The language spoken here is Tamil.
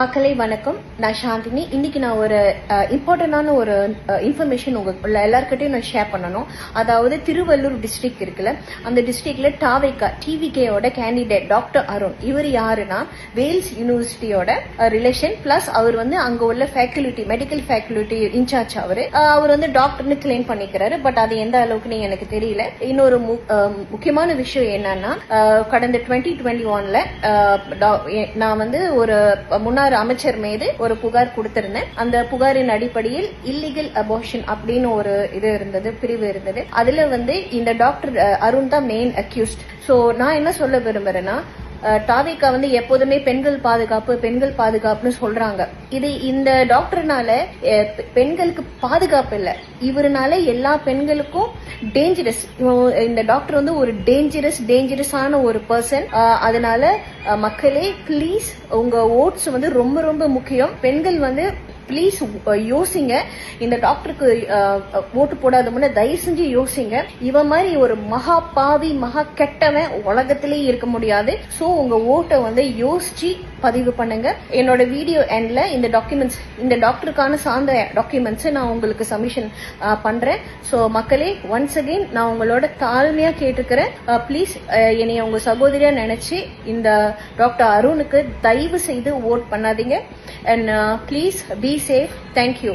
மக்களே வணக்கம். நான் சாந்தினி. இன்னைக்கு நான் ஒரு இம்பார்ட்டன்டான ஒரு இன்ஃபர்மேஷன் உங்க எல்லாருக்கிட்டையும் நான் ஷேர் பண்ணணும். அதாவது திருவள்ளூர் டிஸ்ட்ரிக்ட் இருக்குல்ல, அந்த டிஸ்ட்ரிக்ட்ல டிவிகேயோட கேண்டிடேட் டாக்டர் அருண். இவர் யாருன்னா வேல்ஸ் யூனிவர்சிட்டியோட ரிலேஷன், பிளஸ் அவர் அங்க உள்ள ஃபேக்கல்டி, மெடிக்கல் ஃபேக்கல்டி இன்சார்ஜ். அவர் டாக்டர்னு கிளைம் பண்ணிக்கிறாரு. பட் அது எந்த அளவுக்கு எனக்கு தெரியல. இன்னொரு முக்கியமான விஷயம் என்னன்னா, கடந்த 2021ல நான் ஒரு முன்னாள் அமைச்சர் மீது ஒரு புகார் கொடுத்திருந்தேன். அந்த புகாரின் அடிப்படையில் இல்லீகல் அபார்ஷன் அப்படின்னு ஒரு பிரிவு இருந்தது. அதுல இந்த டாக்டர் அருண் தான் மெயின் அக்யூஸ்ட். சோ நான் என்ன சொல்ல விரும்புறேன்னா, தாவேகா எப்போதுமே பெண்கள் பாதுகாப்புன்னு சொல்றாங்க. இது இந்த டாக்டர்னால பெண்களுக்கு பாதுகாப்பு இல்ல, இவருனால எல்லா பெண்களுக்கும் டேஞ்சரஸ். இந்த டாக்டர் ஒரு டேஞ்சரஸான ஒரு பர்சன். அதனால மக்களே ப்ளீஸ், உங்க ஓட்ஸ் ரொம்ப ரொம்ப முக்கியம். பெண்கள் ப்ளீஸ் யோசிங்க. இந்த டாக்டருக்கு ஓட்டு போடாத முன்ன தயவு செஞ்சு யோசிங்க. இவன் மாதிரி ஒரு மகா பாவி, மகா கெட்டவன் உலகத்திலே இருக்க முடியாது. சோ உங்க ஓட்டை யோசிச்சு பதிவு பண்ணுங்க. என்னோட வீடியோ எண்ட்ல இந்த டாக்குமெண்ட்ஸ், இந்த டாக்டருக்கான சார்ந்த டாக்குமெண்ட்ஸ் நான் உங்களுக்கு சப்மிஷன் பண்றேன். சோ மக்களே, ஒன்ஸ் அகெயின் நான் உங்களோட தாழ்மையா கேட்டுக்கிறேன், ப்ளீஸ் என்னைய உங்க சகோதரியா நினைச்சு இந்த டாக்டர் அருணுக்கு தயவு செய்து ஓட் பண்ணாதீங்க. And please be safe. Thank you.